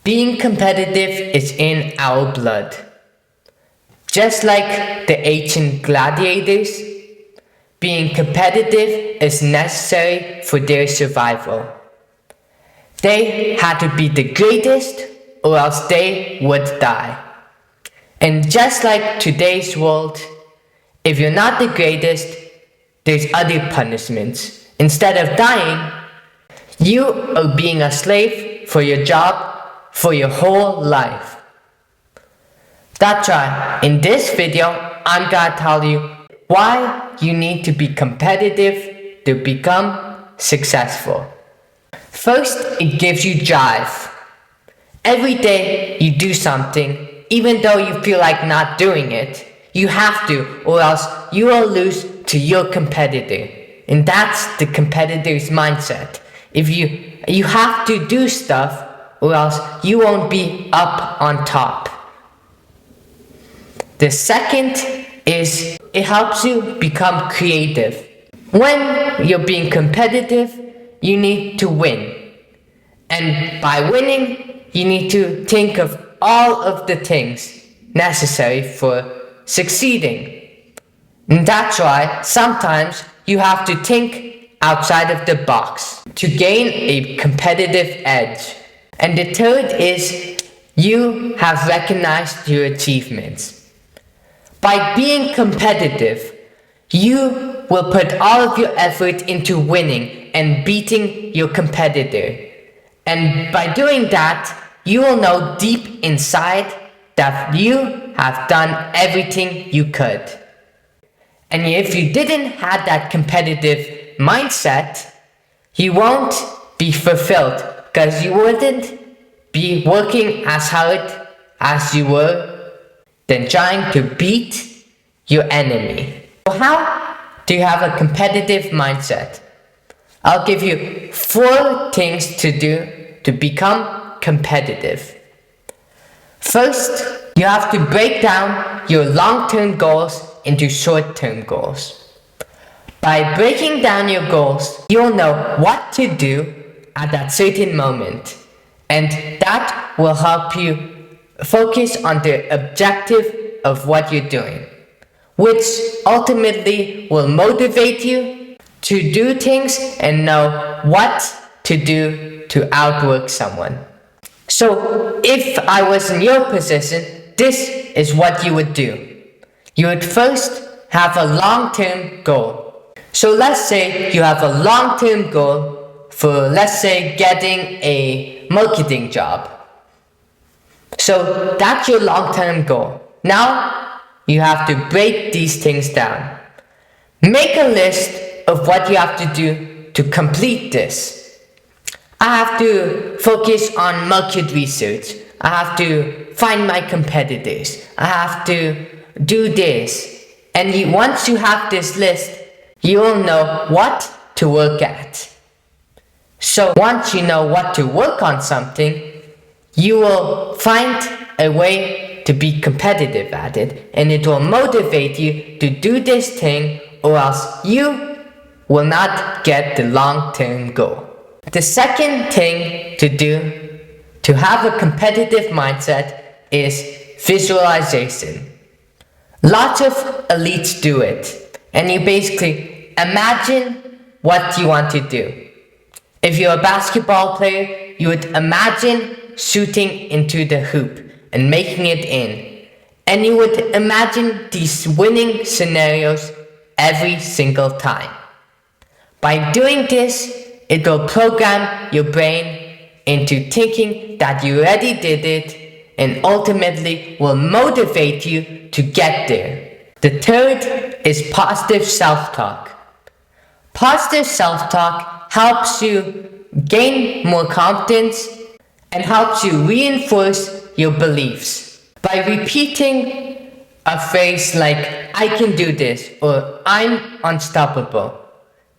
Being competitive is in our blood. Just like the ancient gladiators, being competitive is necessary for their survival. They had to be the greatest or else they would die. And just like today's world, if you're not the greatest, there's other punishments. Instead of dying, you are being a slave for your job for your whole life. That's right, in this video, I'm gonna tell you why you need to be competitive to become successful. First, it gives you drive. Every day you do something, even though you feel like not doing it, you have to, or else you will lose to your competitor. And that's the competitor's mindset. If you have to do stuff, or else you won't be up on top. The second is it helps you become creative. When you're being competitive, you need to win. And by winning, you need to think of all of the things necessary for succeeding. And that's why sometimes you have to think outside of the box to gain a competitive edge. And the third is you have recognized your achievements. By being competitive, you will put all of your effort into winning and beating your competitor. And by doing that, you will know deep inside that you have done everything you could. And if you didn't have that competitive mindset, you won't be fulfilled because you wouldn't be working as hard as you were than trying to beat your enemy. So how do you have a competitive mindset? I'll give you 4 things to do to become competitive. First, you have to break down your long-term goals into short-term goals. By breaking down your goals, you'll know what to do at that certain moment, and that will help you focus on the objective of what you're doing, which ultimately will motivate you to do things and know what to do to outwork someone. So if I was in your position, this is what you would do. You would first have a long-term goal. So let's say you have a long-term goal for, let's say, getting a marketing job. So that's your long-term goal. Now you have to break these things down. Make a list of what you have to do to complete this. I have to focus on market research. I have to find my competitors. I have to do this. And once you have this list, you'll know what to work at. So once you know what to work on something, you will find a way to be competitive at it, and it will motivate you to do this thing, or else you will not get the long-term goal. The second thing to do to have a competitive mindset is visualization. Lots of elites do it, and you basically imagine what you want to do. If you're a basketball player, you would imagine shooting into the hoop and making it in. And you would imagine these winning scenarios every single time. By doing this, it will program your brain into thinking that you already did it, and ultimately will motivate you to get there. The third is positive self-talk. Positive self-talk helps you gain more confidence and helps you reinforce your beliefs. By repeating a phrase like, I can do this, or I'm unstoppable,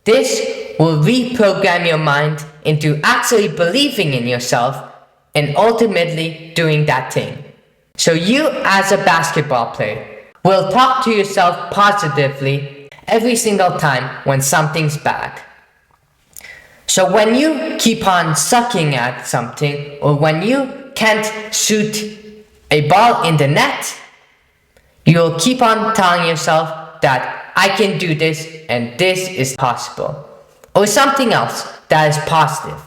this will reprogram your mind into actually believing in yourself and ultimately doing that thing. So you as a basketball player will talk to yourself positively every single time when something's bad. So when you keep on sucking at something, or when you can't shoot a ball in the net, you'll keep on telling yourself that I can do this and this is possible. Or something else that is positive.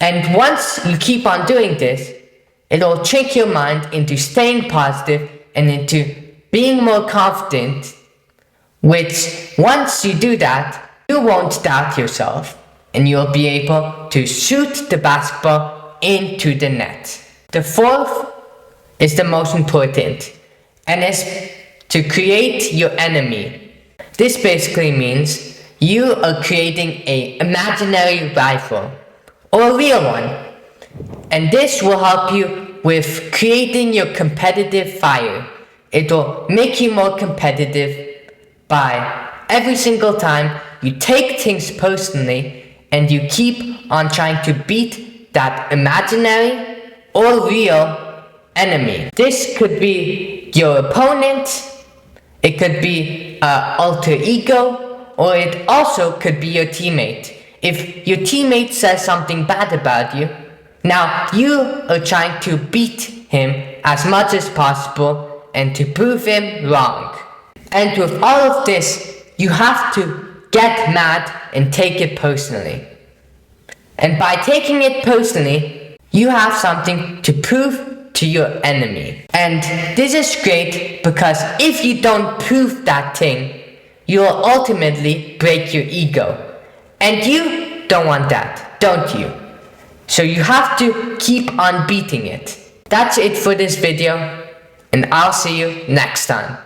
And once you keep on doing this, it'll trick your mind into staying positive and into being more confident, which once you do that, you won't doubt yourself and you'll be able to shoot the basketball into the net. The fourth is the most important, and is to create your enemy. This basically means you are creating an imaginary rival or a real one, and this will help you with creating your competitive fire. It will make you more competitive by every single time you take things personally and you keep on trying to beat that imaginary or real enemy. This could be your opponent, it could be an alter ego, or it also could be your teammate. If your teammate says something bad about you, now you are trying to beat him as much as possible and to prove him wrong. And with all of this, you have to get mad and take it personally. And by taking it personally, you have something to prove to your enemy. And this is great because if you don't prove that thing, you'll ultimately break your ego. And you don't want that, don't you? So you have to keep on beating it. That's it for this video, and I'll see you next time.